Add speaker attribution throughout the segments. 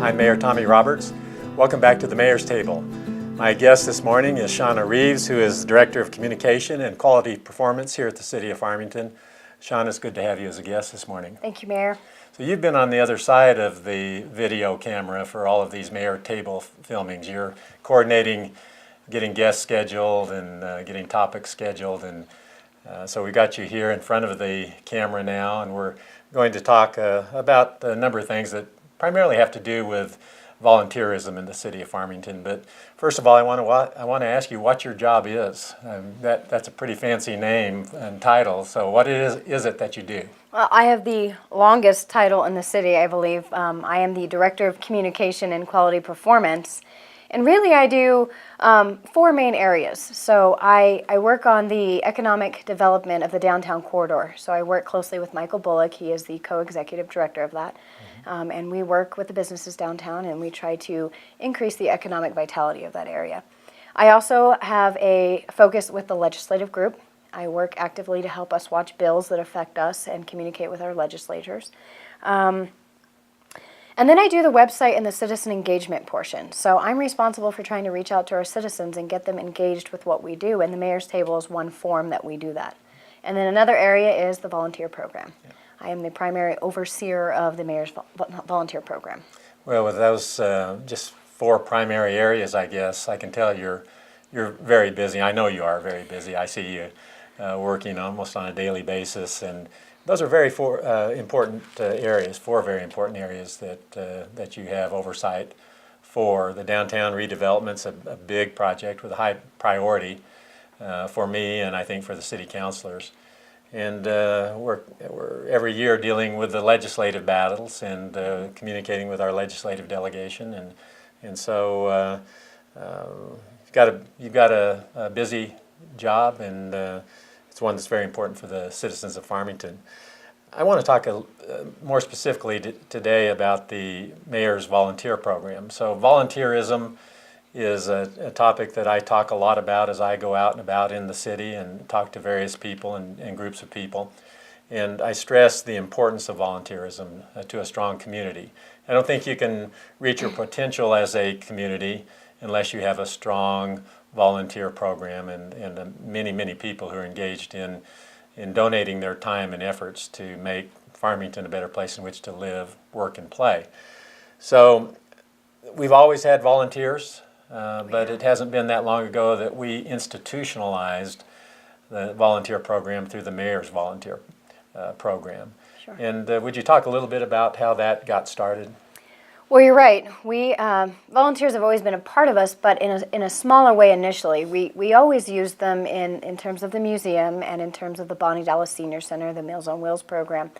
Speaker 1: I'm Mayor Tommy Roberts. Welcome back to the Mayor's Table. My guest this morning is Shaña Reeves, who is the Director of Communication and Quality Performance here at the City of Farmington. Shaña, it's good to have you as a guest this morning.
Speaker 2: Thank you, Mayor.
Speaker 1: So you've been on the other side of the video camera for all of these Mayor Table filmings. You're coordinating getting guests scheduled and getting topics scheduled, and so we got you here in front of the camera now, and we're going to talk about a number of things that primarily have to do with volunteerism in the City of Farmington. But first of all, I want to ask you what your job is. That's a pretty fancy name and title, so what is it that you do?
Speaker 2: Well, I have the longest title in the city, I believe. I am the Director of Communication and Quality Performance. And really I do 4 main areas. So I work on the economic development of the downtown corridor. So I work closely with Michael Bullock. He is the co-executive director of that. And we work with the businesses downtown, and we try to increase the economic vitality of that area. I also have a focus with the legislative group. I work actively to help us watch bills that affect us and communicate with our legislators. And then I do the website and the citizen engagement portion. So I'm responsible for trying to reach out to our citizens and get them engaged with what we do, and the Mayor's Table is one form that we do that. And then another area is the volunteer program. Yeah. I am the primary overseer of the Mayor's volunteer program.
Speaker 1: Well, with those just 4 primary areas, I guess, I can tell you're very busy. I know you are very busy. I see you working almost on a daily basis, and those are very important areas, 4 very important areas that you have oversight for. The downtown redevelopment's a big project with a high priority for me, and I think for the city councilors. And we're every year dealing with the legislative battles and communicating with our legislative delegation, and so you've got a busy job, and it's one that's very important for the citizens of Farmington. I want to talk more specifically today about the Mayor's Volunteer Program. So volunteerism is a topic that I talk a lot about as I go out and about in the city and talk to various people and groups of people. And I stress the importance of volunteerism to a strong community. I don't think you can reach your potential as a community unless you have a strong volunteer program and many people who are engaged in donating their time and efforts to make Farmington a better place in which to live, work, and play. So we've always had volunteers, but it hasn't been that long ago that we institutionalized the volunteer program through the Mayor's Volunteer Program.
Speaker 2: Sure.
Speaker 1: And would you talk a little bit about how that got started?
Speaker 2: Well, you're right. We volunteers have always been a part of us, but in a smaller way initially. We always used them in terms of the museum and in terms of the Bonnie Dallas Senior Center, the Meals on Wheels program.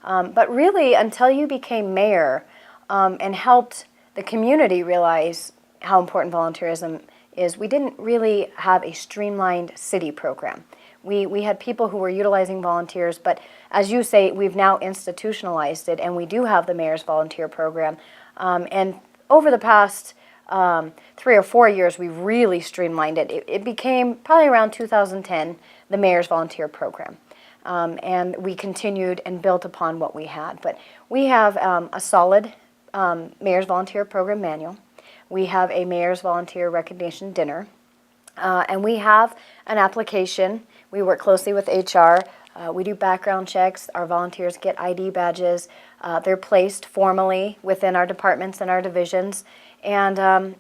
Speaker 2: But really, until you became mayor and helped the community realize how important volunteerism is, we didn't really have a streamlined city program. We had people who were utilizing volunteers, but as you say, we've now institutionalized it, and we do have the Mayor's Volunteer Program. And over the past 3 or 4 years, we've really streamlined it. It became, probably around 2010, the Mayor's Volunteer Program. And we continued and built upon what we had. But we have a solid Mayor's Volunteer Program manual. We have a Mayor's Volunteer Recognition Dinner. And we have an application. We work closely with HR. We do background checks. Our volunteers get ID badges. They're placed formally within our departments and our divisions, and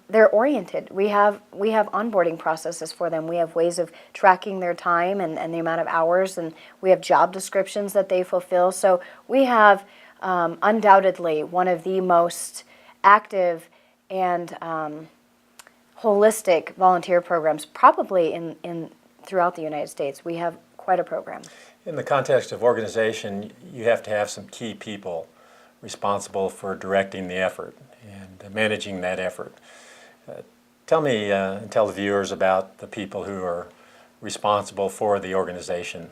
Speaker 2: they're oriented. We have onboarding processes for them. We have ways of tracking their time and the amount of hours, and we have job descriptions that they fulfill. So we have undoubtedly one of the most active and holistic volunteer programs probably in throughout the United States. We have quite a program.
Speaker 1: In the context of organization, you have to have some key people responsible for directing the effort and managing that effort. Tell me and tell the viewers about the people who are responsible for the organization.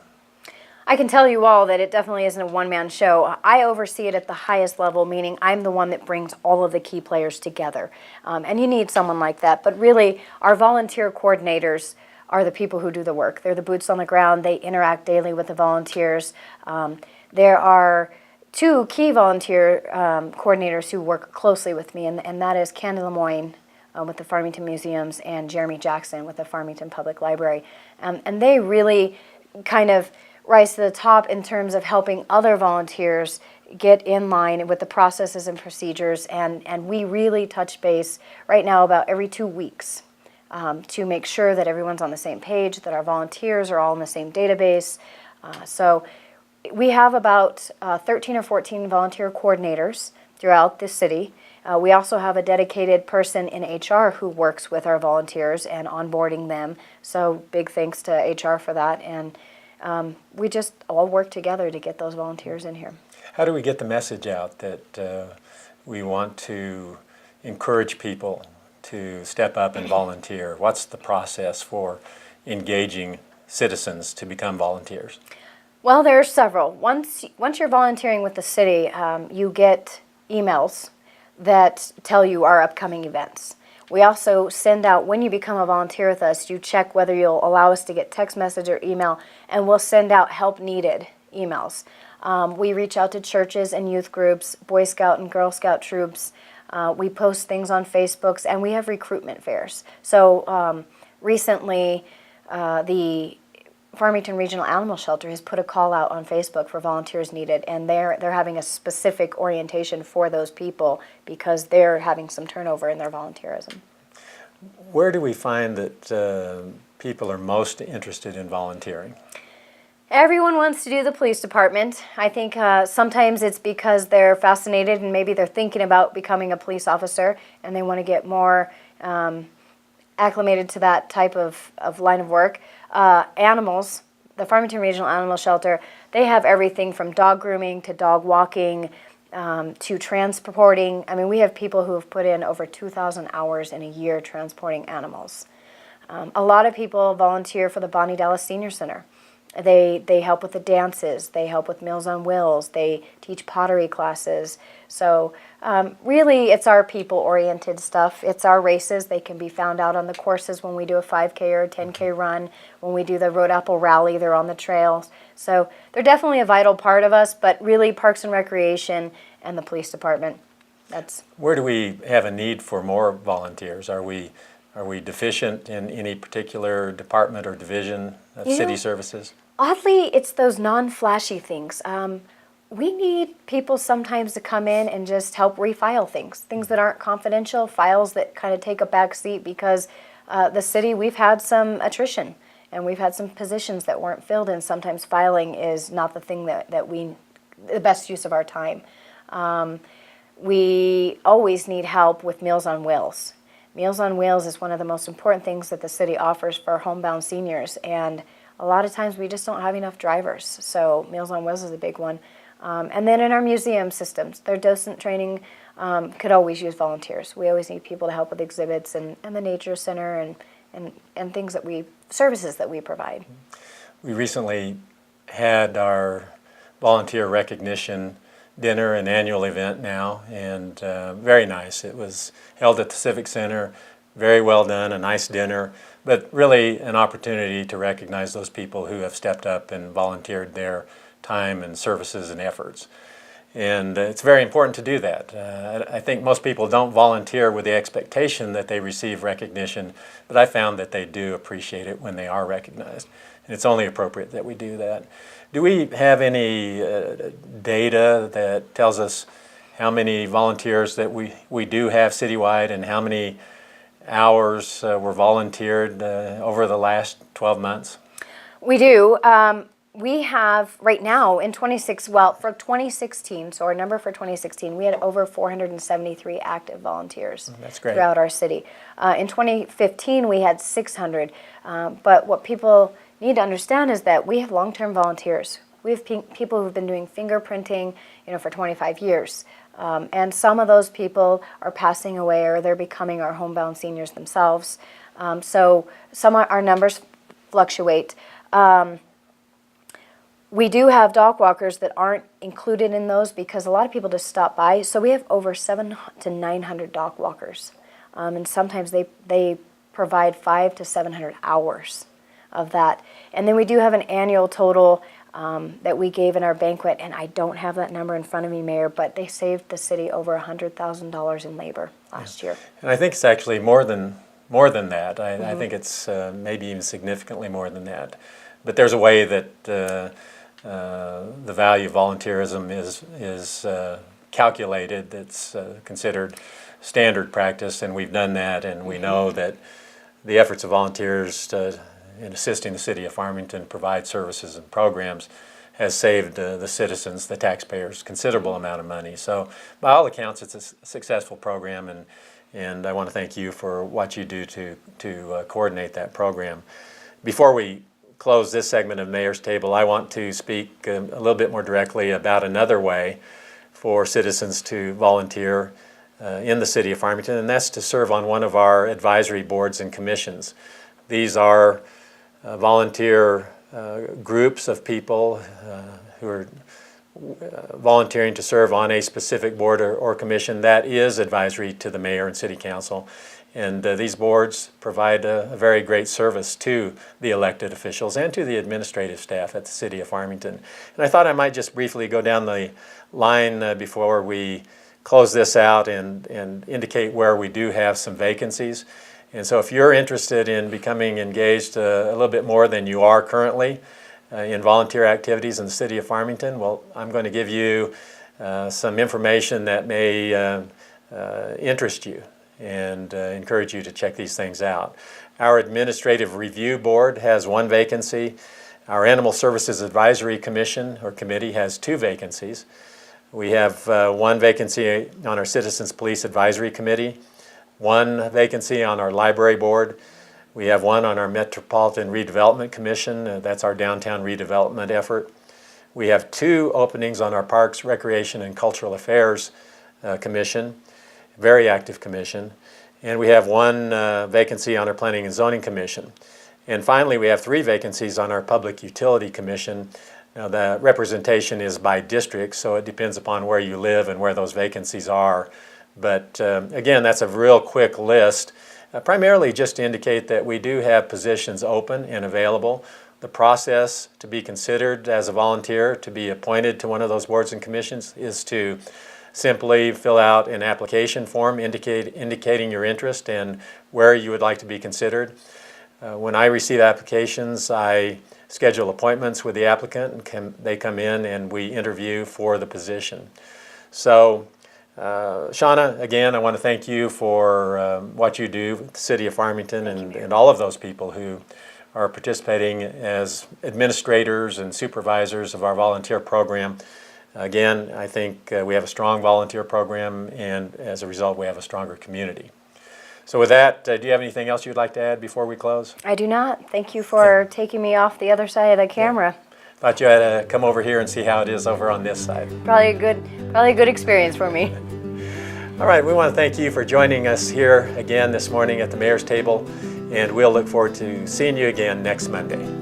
Speaker 2: I can tell you all that it definitely isn't a one-man show. I oversee it at the highest level, meaning I'm the one that brings all of the key players together. And you need someone like that. But really, our volunteer coordinators are the people who do the work. They're the boots on the ground. They interact daily with the volunteers. There are two key volunteer coordinators who work closely with me, and that is Candy Lemoyne with the Farmington Museums and Jeremy Jackson with the Farmington Public Library. And they really kind of rise to the top in terms of helping other volunteers get in line with the processes and procedures, and we really touch base right now about every 2 weeks to make sure that everyone's on the same page, that our volunteers are all in the same database. So we have about 13 or 14 volunteer coordinators throughout the city. We also have a dedicated person in HR who works with our volunteers and onboarding them. So big thanks to HR for that. And we just all work together to get those volunteers in here.
Speaker 1: How do we get the message out that we want to encourage people to step up and volunteer? What's the process for engaging citizens to become volunteers?
Speaker 2: Well, there are several. Once you're volunteering with the city, you get emails that tell you our upcoming events. We also send out, when you become a volunteer with us, you check whether you'll allow us to get text message or email, and we'll send out help needed emails. We reach out to churches and youth groups, Boy Scout and Girl Scout troops. We post things on Facebooks, and we have recruitment fairs. So recently, the Farmington Regional Animal Shelter has put a call out on Facebook for volunteers needed, and they're having a specific orientation for those people because they're having some turnover in their volunteerism.
Speaker 1: Where do we find that people are most interested in volunteering?
Speaker 2: Everyone wants to do the police department. I think sometimes it's because they're fascinated and maybe they're thinking about becoming a police officer and they want to get more acclimated to that type of line of work. Animals, the Farmington Regional Animal Shelter, they have everything from dog grooming to dog walking to transporting. I mean, we have people who have put in over 2,000 hours in a year transporting animals. A lot of people volunteer for the Bonnie Dallas Senior Center. They help with the dances, they help with Meals on Wheels, they teach pottery classes. So really it's our people-oriented stuff. It's our races. They can be found out on the courses when we do a 5K or a 10K run. When we do the Road Apple Rally, they're on the trails. So they're definitely a vital part of us, but really Parks and Recreation and the police department. That's
Speaker 1: Where do we have a need for more volunteers? Are we deficient in any particular department or division of city services?
Speaker 2: Oddly, it's those non-flashy things. We need people sometimes to come in and just help refile things that aren't confidential, files that kind of take a back seat because the city, we've had some attrition and we've had some positions that weren't filled, and sometimes filing is not the thing the best use of our time. We always need help with Meals on Wheels. Meals on Wheels is one of the most important things that the city offers for homebound seniors, and a lot of times we just don't have enough drivers, so Meals on Wheels is a big one. And then in our museum systems, their docent training could always use volunteers. We always need people to help with exhibits and the nature center and things services that we provide.
Speaker 1: We recently had our volunteer recognition dinner, an annual event now, and very nice. It was held at the Civic Center, very well done, a nice dinner, but really an opportunity to recognize those people who have stepped up and volunteered their time and services and efforts. And it's very important to do that. I think most people don't volunteer with the expectation that they receive recognition, but I found that they do appreciate it when they are recognized. And it's only appropriate that we do that. Do we have any data that tells us how many volunteers that we do have citywide and how many hours were volunteered over the last 12 months?
Speaker 2: We do. We have right now for 2016, so our number for 2016, we had over 473 active volunteers.
Speaker 1: That's great.
Speaker 2: Throughout our city. In 2015, we had 600. But what people need to understand is that we have long-term volunteers. We have people who've been doing fingerprinting, for 25 years. And some of those people are passing away or they're becoming our homebound seniors themselves. So our numbers fluctuate. We do have dog walkers that aren't included in those because a lot of people just stop by. So we have over 700 to 900 dog walkers. And sometimes they provide 500 to 700 hours of that. And then we do have an annual total that we gave in our banquet, and I don't have that number in front of me, Mayor, but they saved the city over $100,000 in labor last year.
Speaker 1: And I think it's actually more than that. I think it's maybe even significantly more than that. But there's a way that the value of volunteerism is calculated that's considered standard practice, and we've done that, and we know that the efforts of volunteers in assisting the city of Farmington provide services and programs has saved the citizens, the taxpayers, considerable amount of money. So by all accounts, it's a successful program, and I want to thank you for what you do to coordinate that program. Before we close this segment of Mayor's Table, I want to speak a little bit more directly about another way for citizens to volunteer in the city of Farmington, and that's to serve on one of our advisory boards and commissions. These are volunteer groups of people who are volunteering to serve on a specific board or commission that is advisory to the mayor and city council. And these boards provide a very great service to the elected officials and to the administrative staff at the city of Farmington. And I thought I might just briefly go down the line before we close this out and indicate where we do have some vacancies. And so if you're interested in becoming engaged a little bit more than you are currently in volunteer activities in the city of Farmington, well, I'm going to give you some information that may interest you and encourage you to check these things out. Our Administrative Review Board has 1 vacancy. Our Animal Services Advisory Commission or Committee has 2 vacancies. We have 1 vacancy on our Citizens Police Advisory Committee, 1 vacancy on our Library Board. We have 1 on our Metropolitan Redevelopment Commission. That's our downtown redevelopment effort. We have 2 openings on our Parks, Recreation, and Cultural Affairs Commission, very active commission. And we have 1 vacancy on our Planning and Zoning Commission. And finally, we have 3 vacancies on our Public Utility Commission. Now, the representation is by district, so it depends upon where you live and where those vacancies are. But again, that's a real quick list, primarily just to indicate that we do have positions open and available. The process to be considered as a volunteer to be appointed to one of those boards and commissions is to simply fill out an application form indicating your interest and where you would like to be considered. When I receive applications, I schedule appointments with the applicant, and they come in and we interview for the position. So, Shaña, again, I want to thank you for what you do with the city of Farmington and all of those people who are participating as administrators and supervisors of our volunteer program. Again, I think we have a strong volunteer program, and as a result, we have a stronger community. So with that, do you have anything else you'd like to add before we close?
Speaker 2: I do not. Thank you for taking me off the other side of the camera.
Speaker 1: Yeah. Thought you had to come over here and see how it is over on this side.
Speaker 2: Probably a good experience for me.
Speaker 1: All right, we want to thank you for joining us here again this morning at the Mayor's Table, and we'll look forward to seeing you again next Monday.